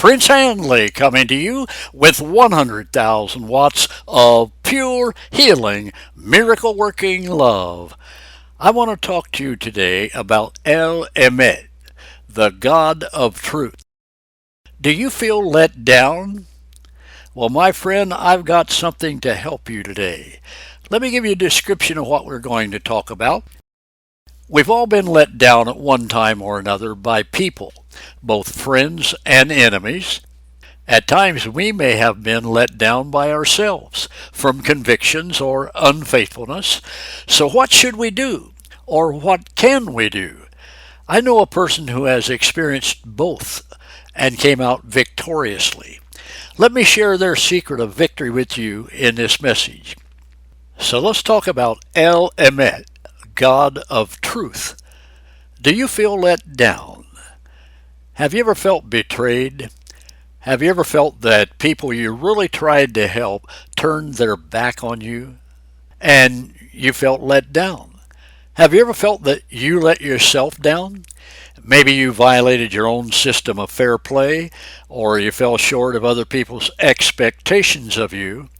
Prince Handley coming to you with 100,000 watts of pure healing, miracle working love. I want to talk to you today about EMET, the God of Truth. Do you feel let down? Well, my friend, I've got something to help you today. Let me give you a description of what we're going to talk about. We've all been let down at one time or another by people, both friends and enemies. At times we may have been let down by ourselves from convictions or unfaithfulness. So what should we do? Or what can we do? I know a person who has experienced both and came out victoriously. Let me share their secret of victory with you in this message. So let's talk about EMET, God of Truth. Do you feel let down? Have you ever felt betrayed? Have you ever felt that people you really tried to help turned their back on you and you felt let down? Have you ever felt that you let yourself down? Maybe you violated your own system of fair play, or you fell short of other people's expectations of you.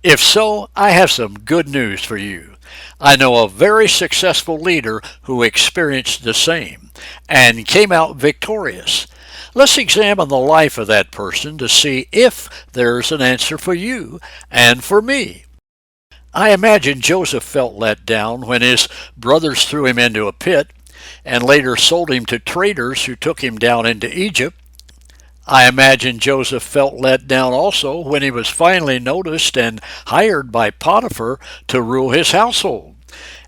If so, I have some good news for you. I know a very successful leader who experienced the same and came out victorious. Let's examine the life of that person to see if there's an answer for you and for me. I imagine Joseph felt let down when his brothers threw him into a pit and later sold him to traders who took him down into Egypt. I imagine Joseph felt let down also when he was finally noticed and hired by Potiphar to rule his household,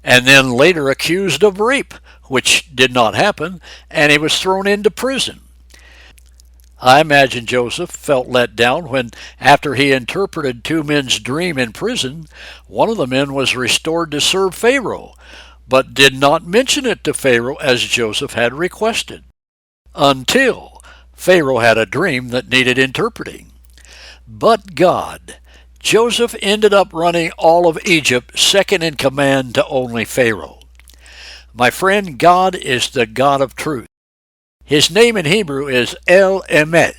and then later accused of rape, which did not happen, and he was thrown into prison. I imagine Joseph felt let down when, after he interpreted two men's dream in prison, one of the men was restored to serve Pharaoh, but did not mention it to Pharaoh as Joseph had requested, until Pharaoh had a dream that needed interpreting. But God, Joseph ended up running all of Egypt, second in command to only Pharaoh. My friend, God is the God of truth. His name in Hebrew is EMET.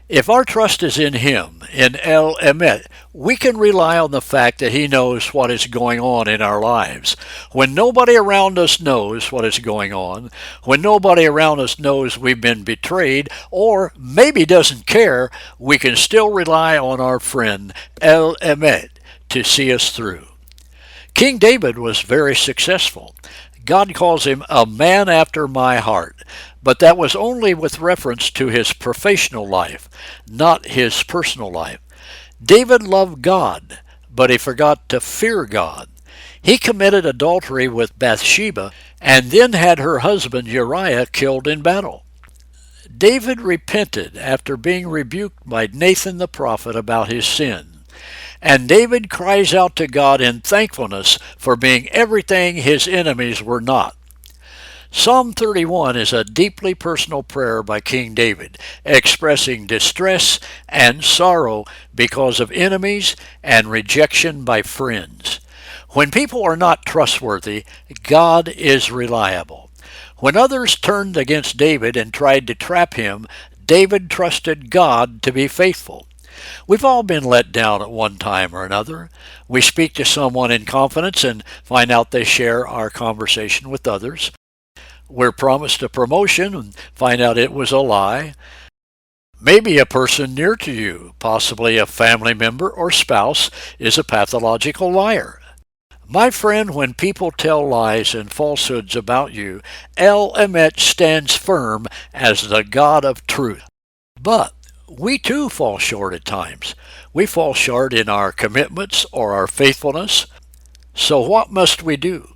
If our trust is in Him, in EMET, we can rely on the fact that He knows what is going on in our lives. When nobody around us knows what is going on, when nobody around us knows we've been betrayed, or maybe doesn't care, we can still rely on our friend EMET to see us through. King David was very successful. God calls him a man after my heart, but that was only with reference to his professional life, not his personal life. David loved God, but he forgot to fear God. He committed adultery with Bathsheba and then had her husband Uriah killed in battle. David repented after being rebuked by Nathan the prophet about his sin. And David cries out to God in thankfulness for being everything his enemies were not. Psalm 31 is a deeply personal prayer by King David, expressing distress and sorrow because of enemies and rejection by friends. When people are not trustworthy, God is reliable. When others turned against David and tried to trap him, David trusted God to be faithful. We've all been let down at one time or another. We speak to someone in confidence and find out they share our conversation with others. We're promised a promotion and find out it was a lie. Maybe a person near to you, possibly a family member or spouse, is a pathological liar. My friend, when people tell lies and falsehoods about you, EMET stands firm as the God of truth. But we too fall short at times. We fall short in our commitments or our faithfulness. So what must we do?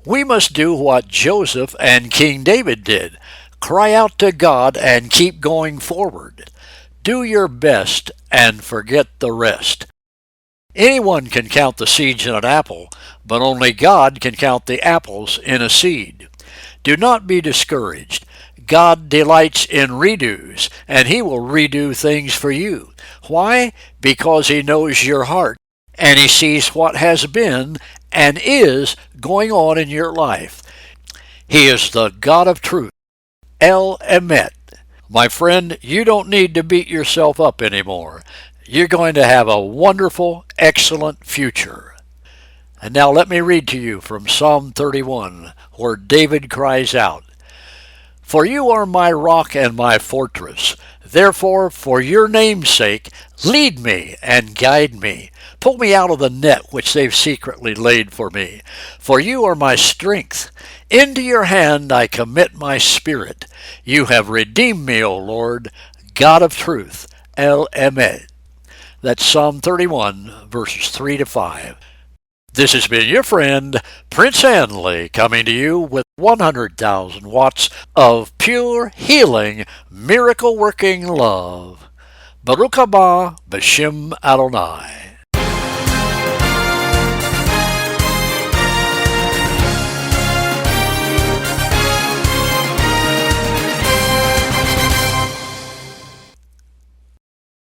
We must do what Joseph and King David did. Cry out to God and keep going forward. Do your best and forget the rest. Anyone can count the seeds in an apple, but only God can count the apples in a seed. Do not be discouraged. God delights in redos, and He will redo things for you. Why? Because He knows your heart, and He sees what has been and is going on in your life. He is the God of truth. EMET. My friend, you don't need to beat yourself up anymore. You're going to have a wonderful, excellent future. And now let me read to you from Psalm 31, where David cries out, "For you are my rock and my fortress. Therefore, for your name's sake, lead me and guide me. Pull me out of the net which they've secretly laid for me. For you are my strength. Into your hand I commit my spirit. You have redeemed me, O Lord, God of truth." EMET. That's Psalm 31, verses 3 to 5. This has been your friend, Prince Handley, coming to you with 100,000 watts of pure healing, miracle working love. Baruch haba b'shem Adonai.